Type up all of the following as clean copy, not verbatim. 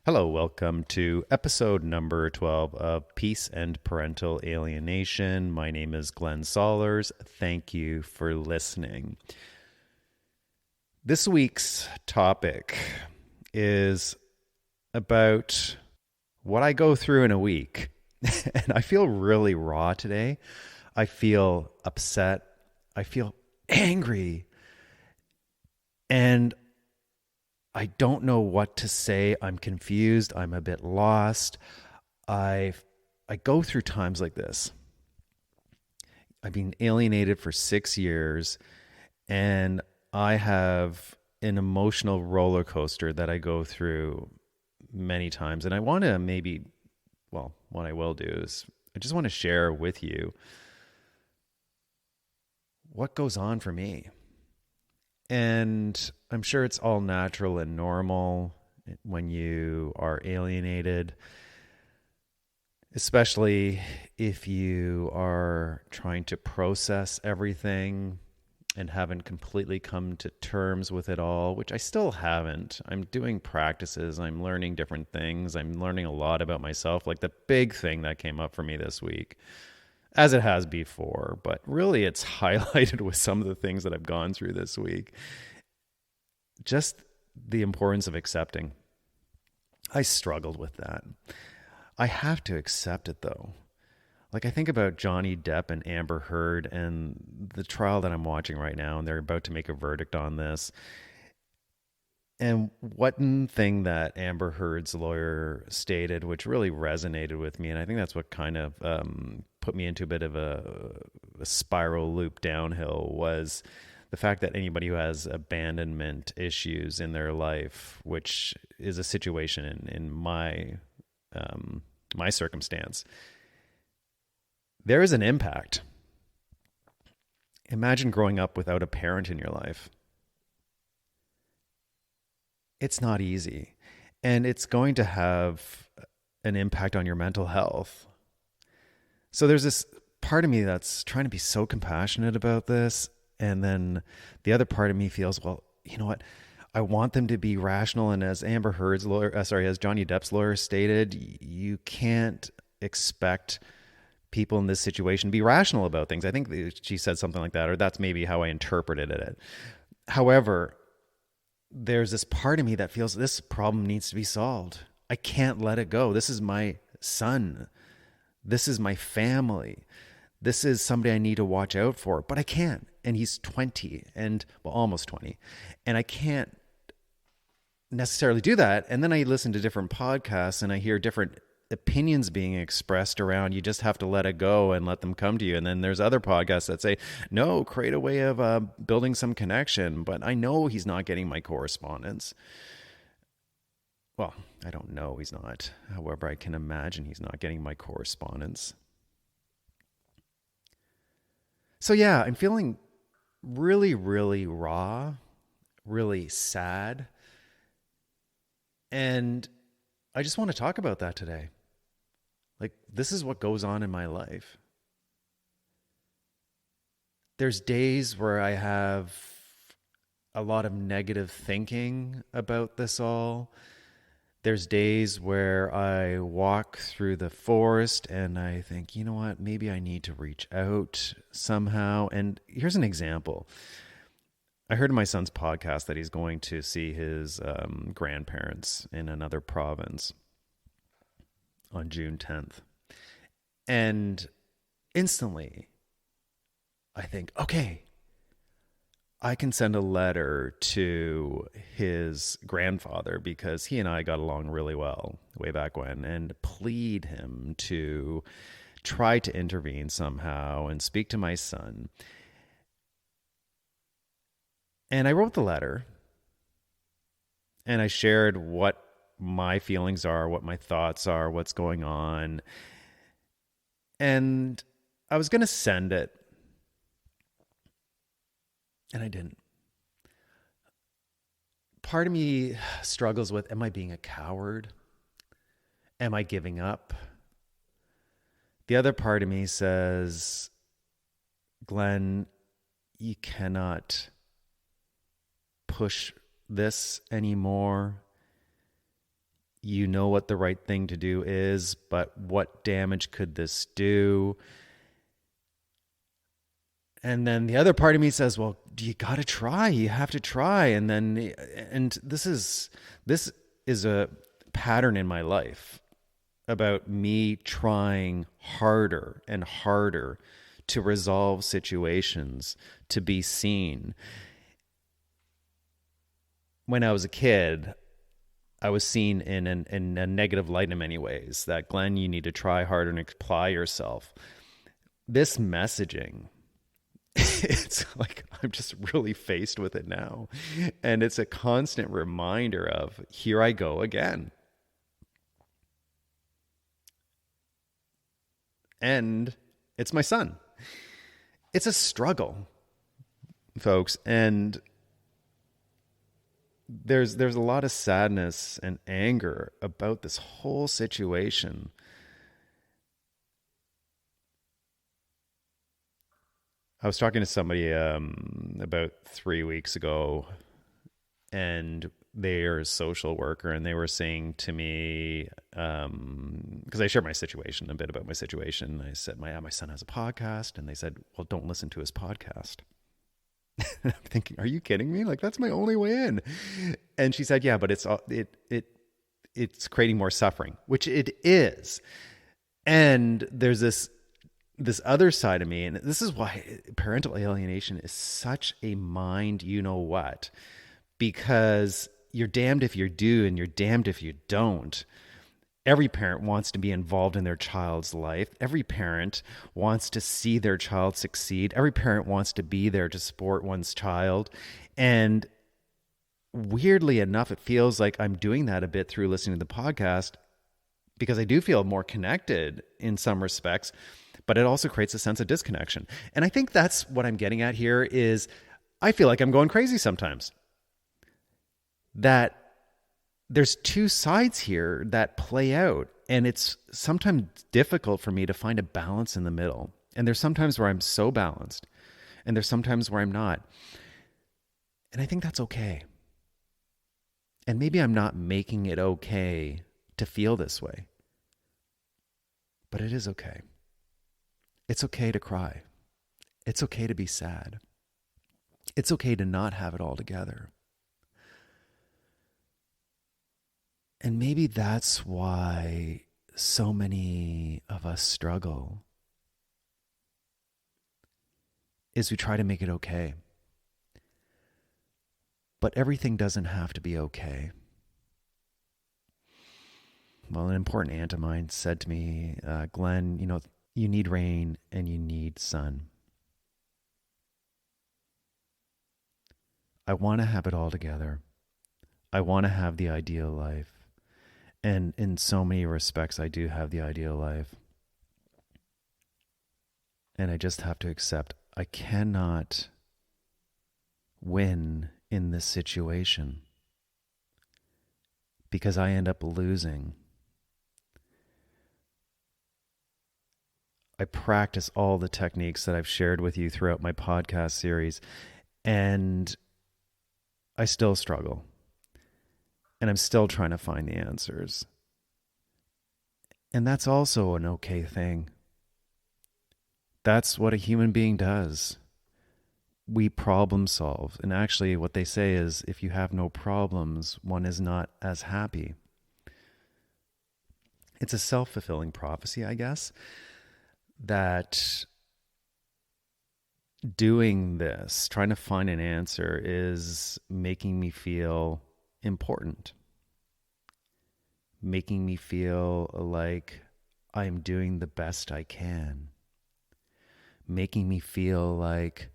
Hello, welcome to episode number 12 of Peace and Parental Alienation. My name is Glenn Sollers. Thank you for listening. This week's topic is about what I go through in a week. And I feel really raw today. I feel upset. I feel angry. And I don't know what to say. I'm confused. I'm a bit lost. I go through times like this. I've been alienated for 6 years, and I have an emotional roller coaster that I go through many times. And I want to what I will do is I just want to share with you what goes on for me. And I'm sure it's all natural and normal when you are alienated, especially if you are trying to process everything and haven't completely come to terms with it all, which I still haven't. I'm doing practices. I'm learning different things. I'm learning a lot about myself. Like the big thing that came up for me this week, as it has before, but really it's highlighted with some of the things that I've gone through this week. Just the importance of accepting. I struggled with that. I have to accept it though. Like I think about Johnny Depp and Amber Heard and the trial that I'm watching right now, and they're about to make a verdict on this. And one thing that Amber Heard's lawyer stated, which really resonated with me, and I think that's what kind of put me into a bit of a spiral loop downhill, was the fact that anybody who has abandonment issues in their life, which is a situation in my my circumstance, there is an impact. Imagine growing up without a parent in your life. It's not easy, and it's going to have an impact on your mental health. So there's this part of me that's trying to be so compassionate about this, and then the other part of me feels, well, you know what? I want them to be rational, and as Amber Heard's lawyer, as Johnny Depp's lawyer stated, you can't expect people in this situation to be rational about things. I think she said something like that, or that's maybe how I interpreted it. However, there's this part of me that feels this problem needs to be solved. I can't let it go. This is my son. This is my family. This is somebody I need to watch out for, but I can't. And he's 20 and almost 20. And I can't necessarily do that. And then I listen to different podcasts and I hear different opinions being expressed around you just have to let it go and let them come to you. And then there's other podcasts that say, no, create a way of building some connection. But I know he's not getting my correspondence. Well, I don't know he's not. However, I can imagine he's not getting my correspondence. So yeah, I'm feeling really, really raw, really sad. And I just want to talk about that today. Like, this is what goes on in my life. There's days where I have a lot of negative thinking about this all. There's days where I walk through the forest and I think, you know what, maybe I need to reach out somehow. And here's an example. I heard in my son's podcast that he's going to see his grandparents in another province on June 10th. And instantly, I think, okay, I can send a letter to his grandfather because he and I got along really well way back when, and plead him to try to intervene somehow and speak to my son. And I wrote the letter and I shared what my feelings are, what my thoughts are, what's going on. And I was going to send it. And I didn't. Part of me struggles with, am I being a coward? Am I giving up? The other part of me says, Glenn, you cannot push this anymore. you know what the right thing to do is, but what damage could this do? And then the other part of me says, well, you got to try. You have to try. And this is a pattern in my life about me trying harder and harder to resolve situations, to be seen. When I was a kid, I was seen in a negative light in many ways. That, Glenn, you need to try harder and apply yourself. This messaging, it's like I'm just really faced with it now. And it's a constant reminder of, here I go again. And it's my son. It's a struggle, folks. And there's a lot of sadness and anger about this whole situation. I was talking to somebody about 3 weeks ago, and they're a social worker, and they were saying to me, because I shared my situation, a bit about my situation. I said, my son has a podcast, and they said, well, don't listen to his podcast. I'm thinking, are you kidding me? Like, that's my only way in. And she said, yeah, but it's creating more suffering, which it is. And there's this other side of me, and this is why parental alienation is such a mind, you know what, because you're damned if you do and you're damned if you don't. Every parent wants to be involved in their child's life. Every parent wants to see their child succeed. Every parent wants to be there to support one's child. And weirdly enough, it feels like I'm doing that a bit through listening to the podcast, because I do feel more connected in some respects, but it also creates a sense of disconnection. And I think that's what I'm getting at here is I feel like I'm going crazy sometimes. That there's two sides here that play out, and it's sometimes difficult for me to find a balance in the middle. And there's sometimes where I'm so balanced, and there's sometimes where I'm not. And I think that's okay. And maybe I'm not making it okay to feel this way, but it is okay. It's okay to cry. It's okay to be sad. It's okay to not have it all together. And maybe that's why so many of us struggle, is we try to make it okay. But everything doesn't have to be okay. Well, an important aunt of mine said to me, Glenn, you need rain and you need sun. I want to have it all together. I want to have the ideal life. And in so many respects, I do have the ideal life. And I just have to accept I cannot win in this situation because I end up losing. I practice all the techniques that I've shared with you throughout my podcast series, and I still struggle. And I'm still trying to find the answers. And that's also an okay thing. That's what a human being does. We problem solve. And actually what they say is, if you have no problems, one is not as happy. It's a self-fulfilling prophecy, I guess, that doing this, trying to find an answer, is making me feel important, making me feel like I am doing the best I can, making me feel like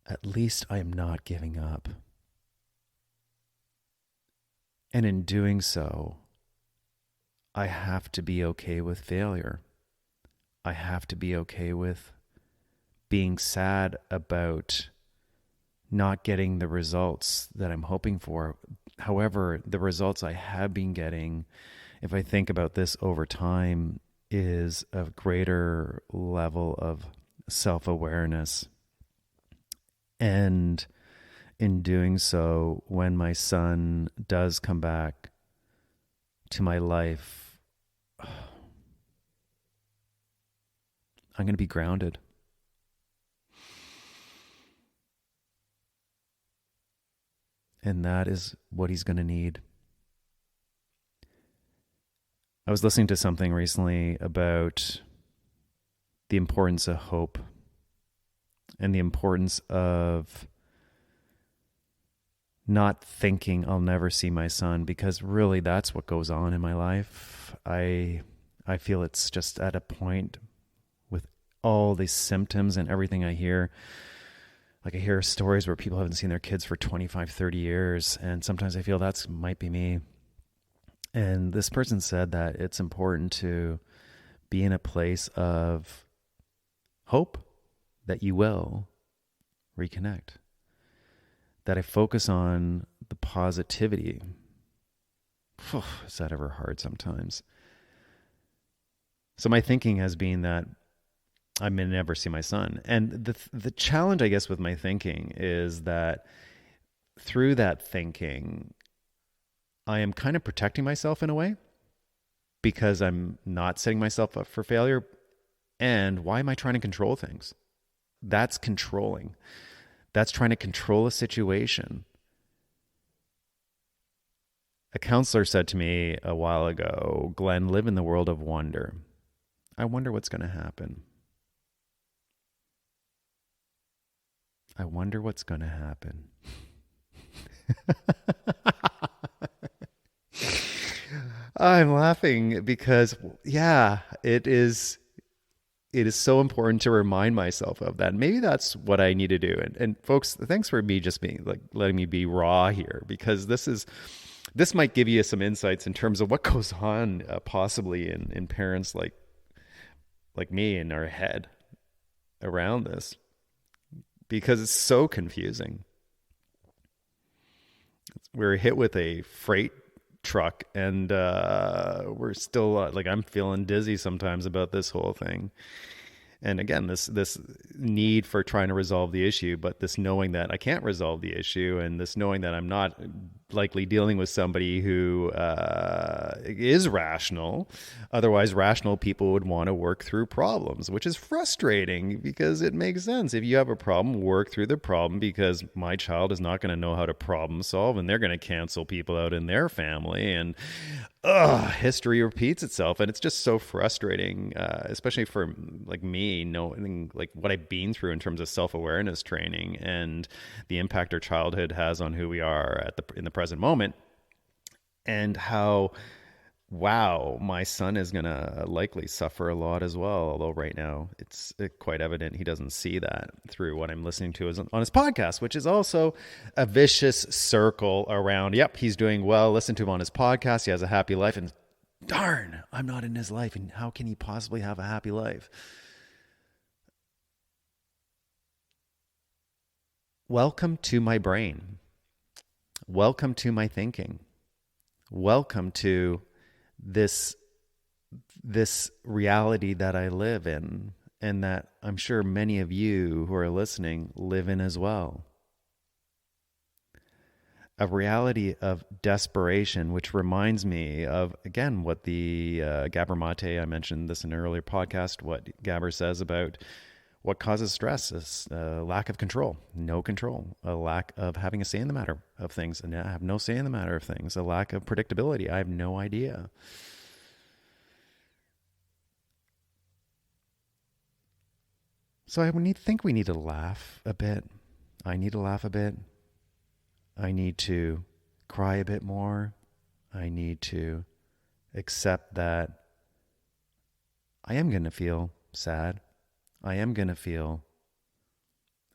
at least I am not giving up. And in doing so, I have to be okay with failure. I have to be okay with being sad about not getting the results that I'm hoping for. However, the results I have been getting, if I think about this over time, is a greater level of self-awareness. And in doing so, when my son does come back to my life, I'm going to be grounded. And that is what he's going to need. I was listening to something recently about the importance of hope and the importance of not thinking I'll never see my son, because really that's what goes on in my life. I feel it's just at a point with all these symptoms and everything I hear. Like I hear stories where people haven't seen their kids for 25, 30 years. And sometimes I feel that's might be me. And this person said that it's important to be in a place of hope that you will reconnect. That I focus on the positivity. Is that ever hard sometimes? So my thinking has been that I may never see my son. And the challenge, I guess, with my thinking is that through that thinking, I am kind of protecting myself in a way because I'm not setting myself up for failure. And why am I trying to control things? That's controlling. That's trying to control a situation. A counselor said to me a while ago, Glenn, live in the world of wonder. I wonder what's going to happen. I wonder what's going to happen. I'm laughing because, yeah, it is so important to remind myself of that. Maybe that's what I need to do. And folks, thanks for me just being like letting me be raw here, because this might give you some insights in terms of what goes on possibly in parents like me in our head around this, because it's so confusing. We're hit with a freight truck and we're still like, I'm feeling dizzy sometimes about this whole thing. And again, this need for trying to resolve the issue, but this knowing that I can't resolve the issue, and this knowing that I'm not likely dealing with somebody who is rational. Otherwise, rational people would want to work through problems, which is frustrating because it makes sense. If you have a problem, work through the problem, because my child is not going to know how to problem solve, and they're going to cancel people out in their family, and history repeats itself. And it's just so frustrating, especially for like me, knowing like what I've been through in terms of self-awareness training and the impact our childhood has on who we are in the present moment, and how, wow, my son is going to likely suffer a lot as well. Although right now it's quite evident he doesn't see that through what I'm listening to on his podcast, which is also a vicious circle around, yep, he's doing well. Listen to him on his podcast. He has a happy life, and darn, I'm not in his life. And how can he possibly have a happy life? Welcome to my brain. Welcome to my thinking. Welcome to this reality that I live in, and that I'm sure many of you who are listening live in as well. A reality of desperation, which reminds me of, again, what the Gabor Mate, I mentioned this in an earlier podcast, what Gabor says about what causes stress is lack of control, no control, a lack of having a say in the matter of things. And I have no say in the matter of things, a lack of predictability. I have no idea. So I think we need to laugh a bit. I need to laugh a bit. I need to cry a bit more. I need to accept that I am going to feel sad. I am going to feel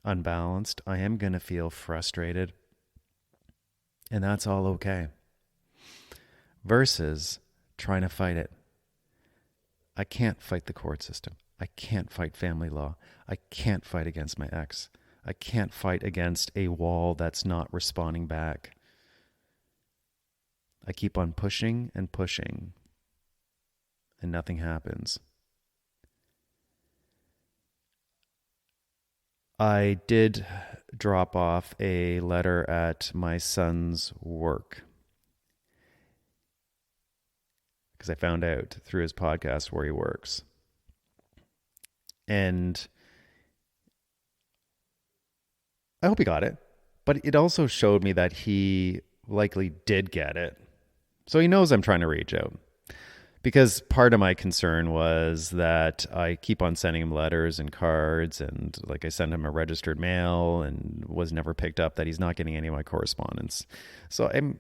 unbalanced. I am going to feel frustrated. And that's all okay. Versus trying to fight it. I can't fight the court system. I can't fight family law. I can't fight against my ex. I can't fight against a wall that's not responding back. I keep on pushing and pushing, and nothing happens. I did drop off a letter at my son's work. because I found out through his podcast where he works. And I hope he got it. But it also showed me that he likely did get it. So he knows I'm trying to reach out. Because part of my concern was that I keep on sending him letters and cards, and like I sent him a registered mail and was never picked up, that he's not getting any of my correspondence. So I'm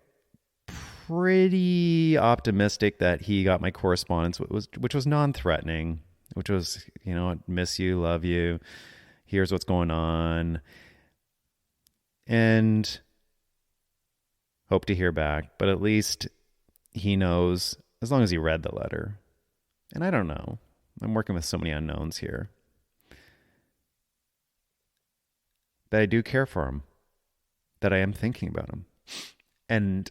pretty optimistic that he got my correspondence, which was non-threatening, which was, miss you, love you, here's what's going on, and hope to hear back. But at least he knows, as long as he read the letter. And I don't know. I'm working with so many unknowns here. That I do care for him. That I am thinking about him. And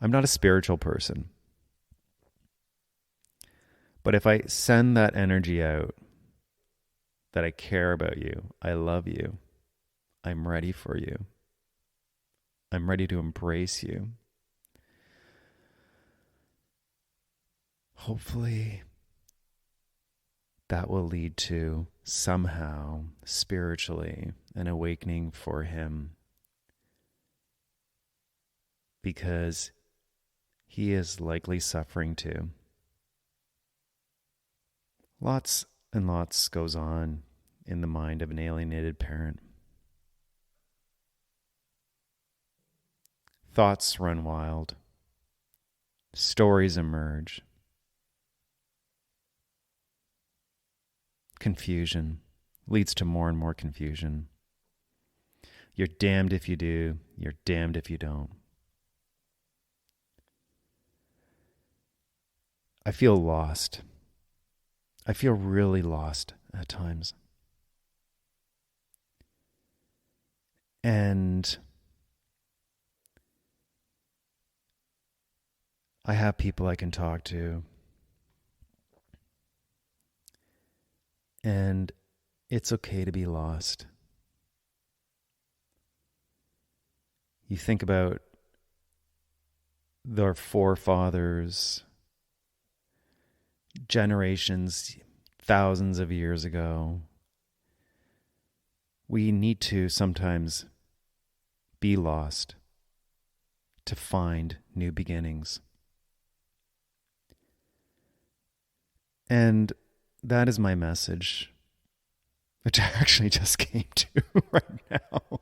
I'm not a spiritual person. But if I send that energy out, that I care about you, I love you, I'm ready for you, I'm ready to embrace you, hopefully that will lead to somehow spiritually an awakening for him, because he is likely suffering too. Lots and lots goes on in the mind of an alienated parent. Thoughts run wild. Stories emerge. Confusion leads to more and more confusion. You're damned if you do, you're damned if you don't. I feel lost. I feel really lost at times. And I have people I can talk to. And it's okay to be lost. You think about their forefathers, generations, thousands of years ago. We need to sometimes be lost to find new beginnings. And that is my message, which I actually just came to right now.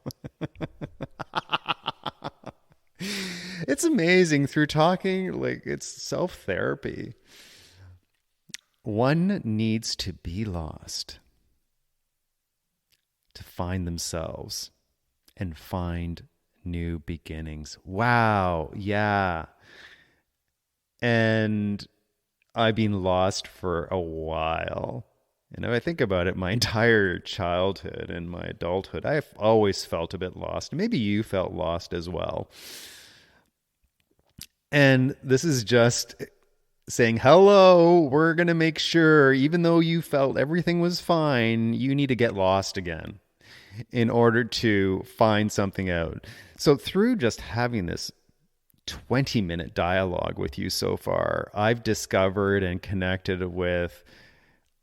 It's amazing through talking, like it's self-therapy. One needs to be lost to find themselves and find new beginnings. Wow, yeah. And I've been lost for a while. And if I think about it, my entire childhood and my adulthood, I've always felt a bit lost. Maybe you felt lost as well. And this is just saying, hello, we're going to make sure, even though you felt everything was fine, you need to get lost again in order to find something out. So through just having this 20-minute dialogue with you so far, I've discovered and connected with,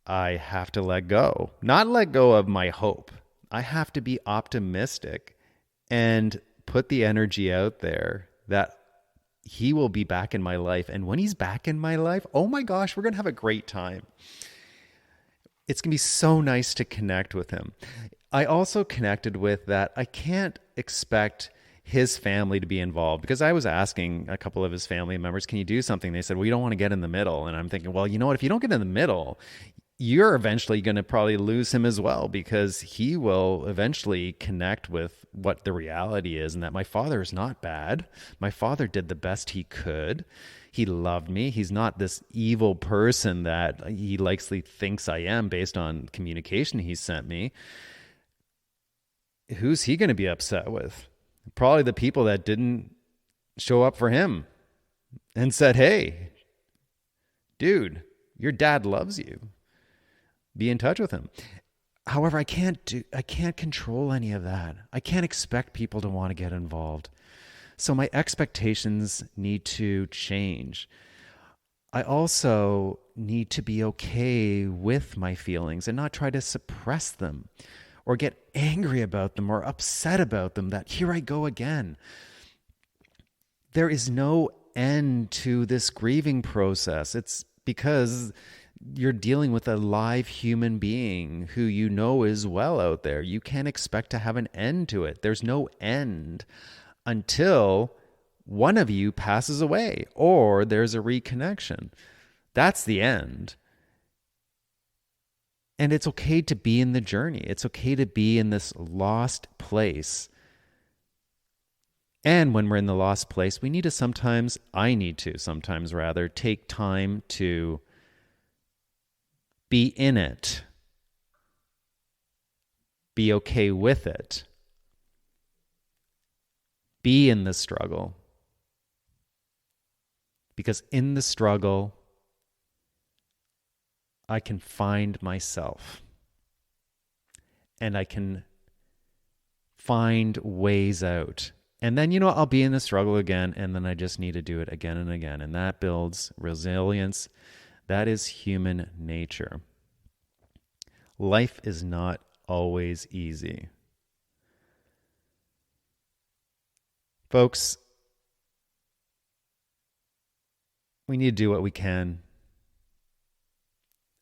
I have to let go. Not let go of my hope. I have to be optimistic and put the energy out there that he will be back in my life. And when he's back in my life, oh my gosh, we're going to have a great time. It's going to be so nice to connect with him. I also connected with that I can't expect his family to be involved, because I was asking a couple of his family members, can you do something? They said, well, you don't want to get in the middle. And I'm thinking, well, you know what? If you don't get in the middle, you're eventually going to probably lose him as well, because he will eventually connect with what the reality is, and that my father is not bad. My father did the best he could. He loved me. He's not this evil person that he likely thinks I am based on communication he sent me. Who's he going to be upset with? Probably the people that didn't show up for him and said, hey, dude, your dad loves you. Be in touch with him. However, I can't control any of that. I can't expect people to want to get involved. So my expectations need to change. I also need to be okay with my feelings and not try to suppress them or get angry about them or upset about them that here I go again. There is no end to this grieving process. It's because you're dealing with a live human being who you know is well out there. You can't expect to have an end to it. There's no end until one of you passes away or there's a reconnection. That's the end. And it's okay to be in the journey. It's okay to be in this lost place. And when we're in the lost place, we need to sometimes, I need to sometimes rather, take time to be in it, be okay with it, be in the struggle. Because in the struggle, I can find myself and I can find ways out. And then, I'll be in the struggle again, and then I just need to do it again and again. And that builds resilience. That is human nature. Life is not always easy. Folks, we need to do what we can.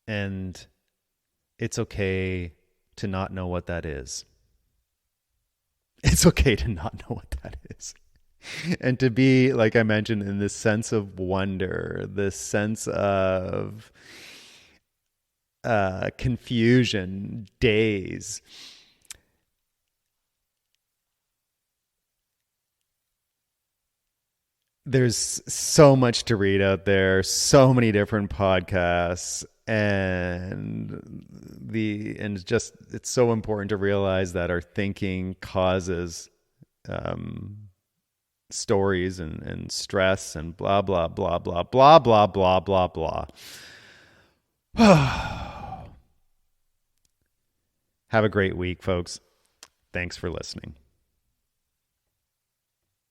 And it's okay to not know what that is. It's okay to not know what that is. And to be, like I mentioned, in this sense of wonder, this sense of confusion, daze. There's so much to read out there, so many different podcasts, and it's so important to realize that our thinking causes stories and stress and blah blah blah blah blah blah blah blah blah. Have a great week, folks. Thanks for listening.